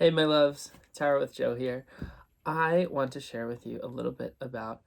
Hey, my loves, Tara with Joe here. I want to share with you a little bit about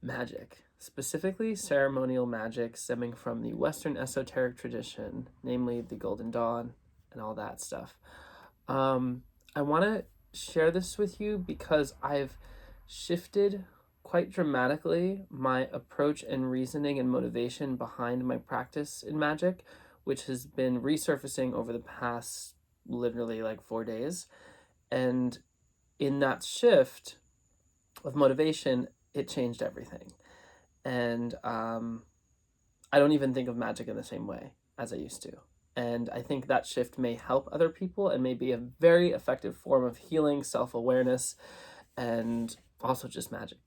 magic, specifically ceremonial magic stemming from the Western esoteric tradition, namely the Golden Dawn and all that stuff. I want to share this with you because I've shifted quite dramatically my approach and reasoning and motivation behind my practice in magic, which has been resurfacing over the past literally like 4 days. And in that shift of motivation, it changed everything. And I don't even think of magic in the same way as I used to. And I think that shift may help other people and may be a very effective form of healing, self awareness, and also just magic.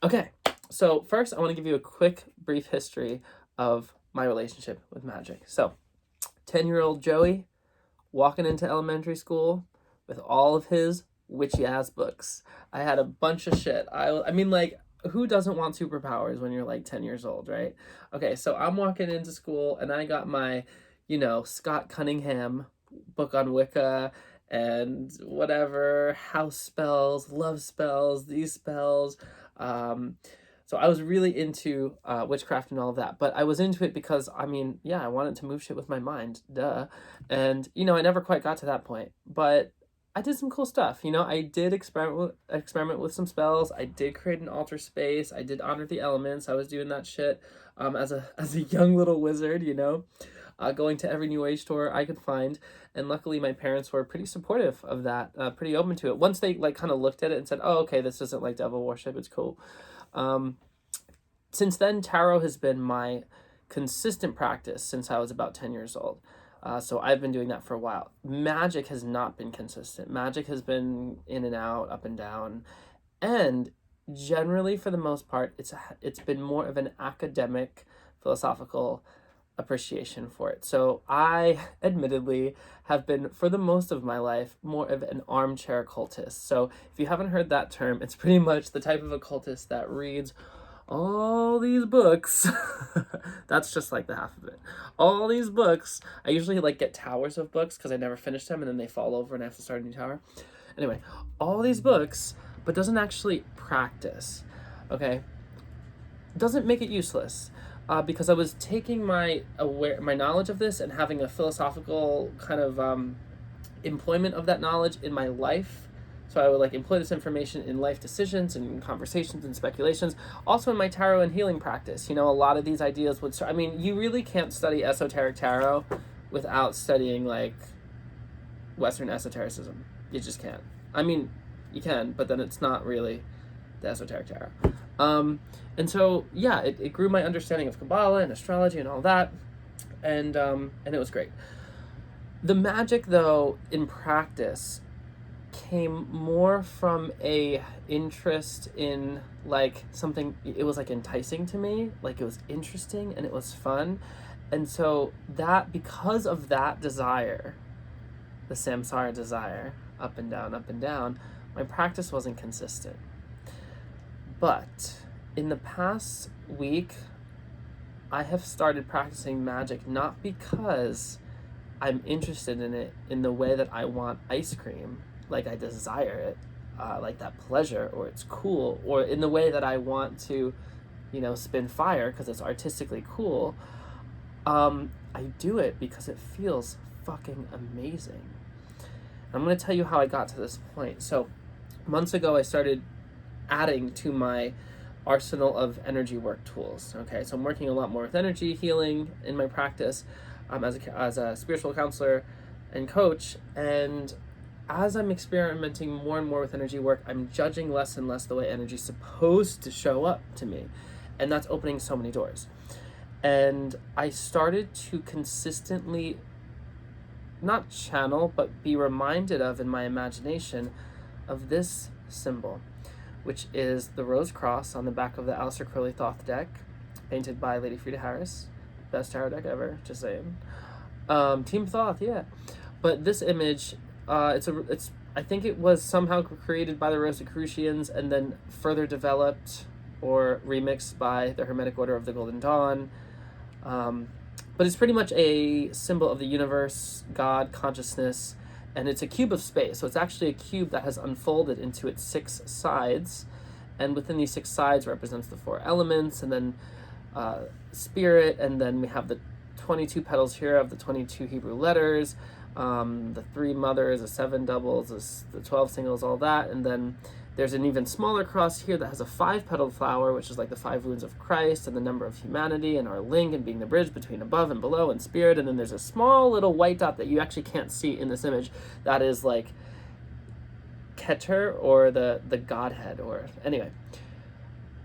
Okay, so first, I want to give you a quick, brief history of my relationship with magic. So, 10-year-old Joey walking into elementary school with all of his witchy ass books. I had a bunch of shit. I mean, like, who doesn't want superpowers when you're like 10 years old, right? Okay, so I'm walking into school and I got my, Scott Cunningham book on Wicca and whatever, house spells, love spells, these spells. So I was really into witchcraft and all of that, but I was into it because, I wanted to move shit with my mind, duh. And, I never quite got to that point, but I did some cool stuff. I did experiment with some spells. I did create an altar space. I did honor the elements. I was doing that shit as a young little wizard, going to every new age store I could find. And luckily my parents were pretty supportive of that, pretty open to it. Once they like kind of looked at it and said, oh, okay, this isn't like devil worship, it's cool. Since then, tarot has been my consistent practice since I was about 10 years old. So I've been doing that for a while. Magic has not been consistent. Magic has been in and out, up and down. And generally, for the most part, it's been more of an academic, philosophical appreciation for it. So I admittedly have been, for the most of my life, more of an armchair occultist. So if you haven't heard that term, it's pretty much the type of occultist that reads all these books. That's just like the half of it. All these books. I usually like get towers of books because I never finish them and then they fall over and I have to start a new tower. Anyway, all these books, but doesn't actually practice. Okay? Doesn't make it useless. Because I was taking my knowledge of this and having a philosophical kind of employment of that knowledge in my life. So I would like employ this information in life decisions and conversations and speculations. Also in my tarot and healing practice, a lot of these ideas would start. You really can't study esoteric tarot without studying like Western esotericism. You just can't. You can, but then it's not really the esoteric tarot. And so, yeah, it grew my understanding of Kabbalah and astrology and all that. And it was great. The magic, though, in practice came more from a interest in like something. It was like enticing to me, like it was interesting and it was fun. And so that, because of that desire, the samsara desire, up and down, my practice wasn't consistent. But in the past week, I have started practicing magic not because I'm interested in it in the way that I want ice cream, like I desire it, like that pleasure, or it's cool, or in the way that I want to, spin fire because it's artistically cool. I do it because it feels fucking amazing. I'm going to tell you how I got to this point. So months ago, I started adding to my arsenal of energy work tools. Okay, so I'm working a lot more with energy healing in my practice as a spiritual counselor and coach. And as I'm experimenting more and more with energy work, I'm judging less and less the way energy is supposed to show up to me. And that's opening so many doors. And I started to consistently not channel, but be reminded of in my imagination of this symbol, which is the Rose Cross on the back of the Aleister Crowley Thoth deck, painted by Lady Frida Harris. Best tarot deck ever, just saying. Team Thoth, yeah. But this image, I think it was somehow created by the Rosicrucians and then further developed or remixed by the Hermetic Order of the Golden Dawn. But it's pretty much a symbol of the universe, God, consciousness, and it's a cube of space. So it's actually a cube that has unfolded into its 6 sides, and within these 6 sides represents the 4 elements, and then spirit, and then we have the 22 petals here of the 22 Hebrew letters, the 3 mothers, the 7 doubles, the 12 singles, all that, and then there's an even smaller cross here that has a 5-petaled flower, which is like the 5 wounds of Christ and the number of humanity and our link and being the bridge between above and below and spirit. And then there's a small little white dot that you actually can't see in this image that is like Keter, or the Godhead, or anyway.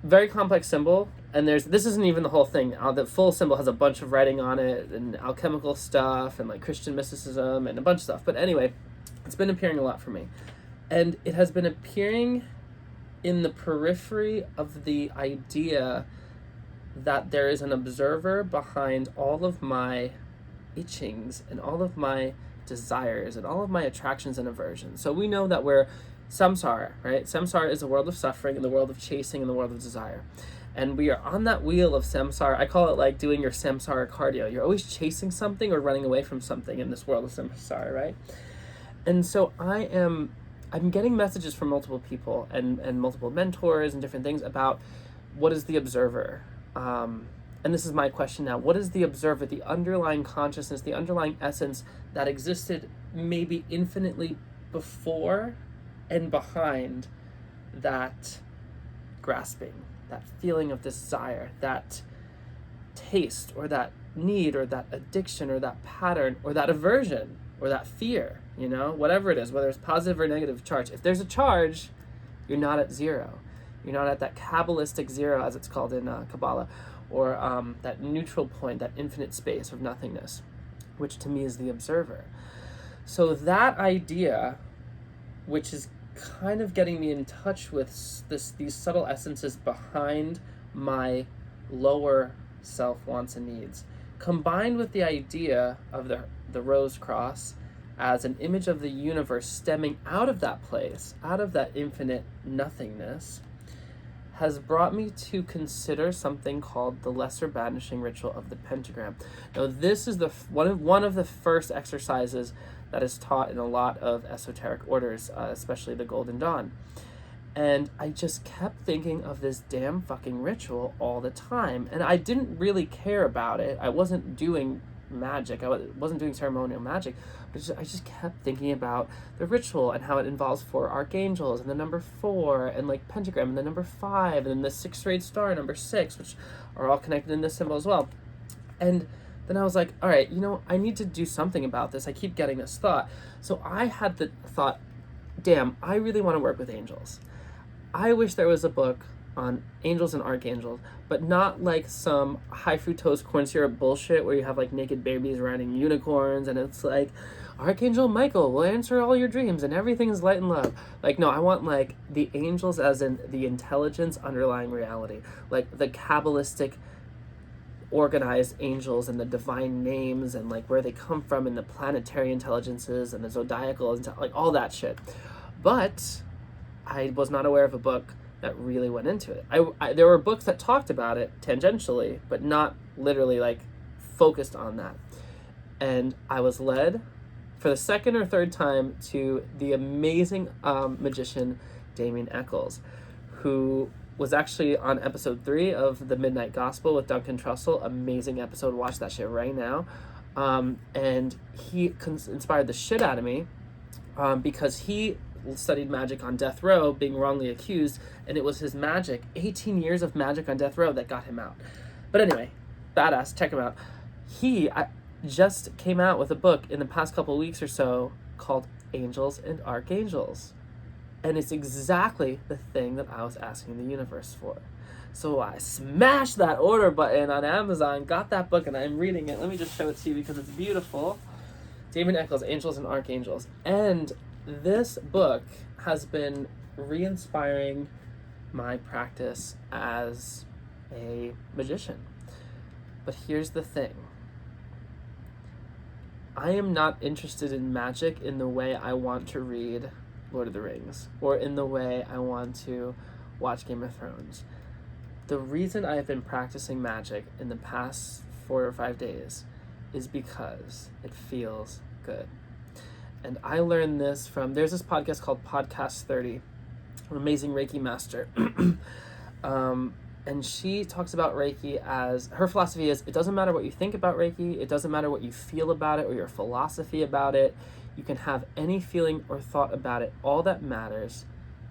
Very complex symbol, and this isn't even the whole thing. The full symbol has a bunch of writing on it and alchemical stuff and like Christian mysticism and a bunch of stuff. But anyway, it's been appearing a lot for me. And it has been appearing in the periphery of the idea that there is an observer behind all of my itchings and all of my desires and all of my attractions and aversions. So we know that we're samsara, right? Samsara is a world of suffering and the world of chasing and the world of desire. And we are on that wheel of samsara. I call it like doing your samsara cardio. You're always chasing something or running away from something in this world of samsara, right? And so I'm getting messages from multiple people and multiple mentors and different things about what is the observer. And this is my question now. What is the observer, the underlying consciousness, the underlying essence that existed maybe infinitely before and behind that grasping, that feeling of desire, that taste or that need or that addiction or that pattern or that aversion or that fear, whatever it is, whether it's positive or negative charge. If there's a charge, you're not at 0. You're not at that Kabbalistic 0, as it's called in Kabbalah, or that neutral point, that infinite space of nothingness, which to me is the observer. So that idea, which is kind of getting me in touch with these subtle essences behind my lower self wants and needs, combined with the idea of the rose cross as an image of the universe stemming out of that place, out of that infinite nothingness, has brought me to consider something called the lesser banishing ritual of the pentagram. Now, this is one of the first exercises that is taught in a lot of esoteric orders, especially the Golden Dawn. And I just kept thinking of this damn fucking ritual all the time. And I didn't really care about it. I wasn't doing magic. I wasn't doing ceremonial magic. But I just kept thinking about the ritual and how it involves 4 archangels and the number 4 and like pentagram and the number 5 and then the 6th-rayed star, number 6, which are all connected in this symbol as well. And then I was like, all right, I need to do something about this. I keep getting this thought. So I had the thought, damn, I really want to work with angels. I wish there was a book on angels and archangels, but not like some high fructose corn syrup bullshit where you have like naked babies riding unicorns and it's like, Archangel Michael will answer all your dreams and everything is light and love. Like, no, I want like the angels as in the intelligence underlying reality, like the Kabbalistic organized angels and the divine names and like where they come from and the planetary intelligences and the zodiacal, like all that shit. But I was not aware of a book that really went into it. There were books that talked about it tangentially, but not literally like focused on that. And I was led for the 2nd or 3rd time to the amazing magician Damien Eccles, who was actually on episode 3 of The Midnight Gospel with Duncan Trussell. Amazing episode. Watch that shit right now. And he inspired the shit out of me because he studied magic on death row, being wrongly accused, and it was his magic, 18 years of magic on death row, that got him out. But anyway, badass, check him out. He just came out with a book in the past couple weeks or so called Angels and Archangels. And it's exactly the thing that I was asking the universe for. So I smashed that order button on Amazon, got that book, and I'm reading it. Let me just show it to you because it's beautiful. Damien Eccles, Angels and Archangels. And this book has been re-inspiring my practice as a magician. But here's the thing. I am not interested in magic in the way I want to read Lord of the Rings or in the way I want to watch Game of Thrones. The reason I've been practicing magic in the past 4 or 5 days is because it feels good. And I learned this from, there's this podcast called Podcast 30, an amazing Reiki master. And she talks about Reiki as, her philosophy is, it doesn't matter what you think about Reiki, it doesn't matter what you feel about it or your philosophy about it. You can have any feeling or thought about it. All that matters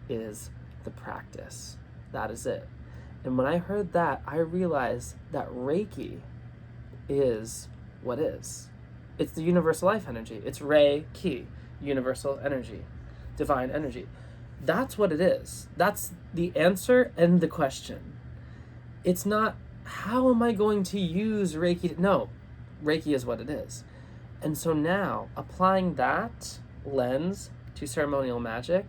is the practice. That is it. And when I heard that, I realized that Reiki is what is. It's the universal life energy. It's Reiki, universal energy, divine energy. That's what it is. That's the answer and the question. It's not, how am I going to use Reiki? No, Reiki is what it is. And so now, applying that lens to ceremonial magic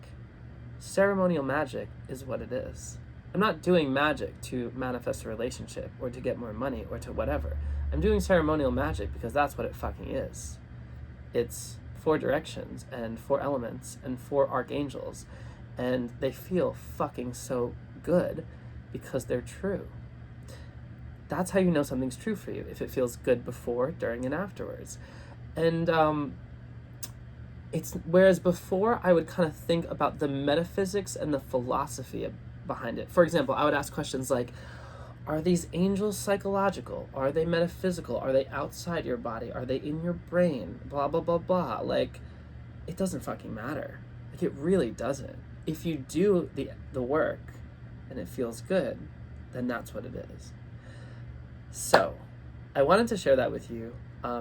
is what it is. I'm not doing magic to manifest a relationship or to get more money or to whatever. I'm doing ceremonial magic because that's what it fucking is. It's 4 directions and 4 elements and 4 archangels. And they feel fucking so good because they're true. That's how you know something's true for you, if it feels good before, during, and afterwards. And it's, whereas before I would kind of think about the metaphysics and the philosophy behind it. For example, I would ask questions like, are these angels psychological? Are they metaphysical? Are they outside your body? Are they in your brain? Blah, blah, blah, blah. Like, it doesn't fucking matter. Like, it really doesn't. If you do the work and it feels good, then that's what it is. So, I wanted to share that with you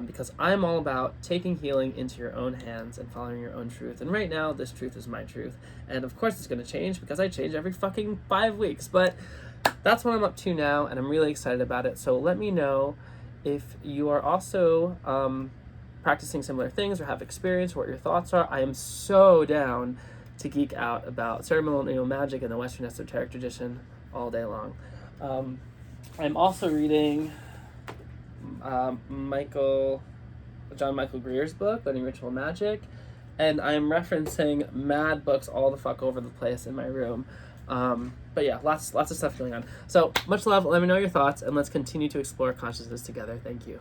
because I'm all about taking healing into your own hands and following your own truth. And right now, this truth is my truth. And of course, it's going to change because I change every fucking 5 weeks. But that's what I'm up to now, and I'm really excited about it. So let me know if you are also practicing similar things or have experience, or what your thoughts are. I am so down to geek out about ceremonial magic and the Western esoteric tradition all day long. I'm also reading John Michael Greer's book, Learning Ritual Magic, and I'm referencing mad books all the fuck over the place in my room. But yeah, lots of stuff going on. So much love. Let me know your thoughts, and let's continue to explore consciousness together. Thank you.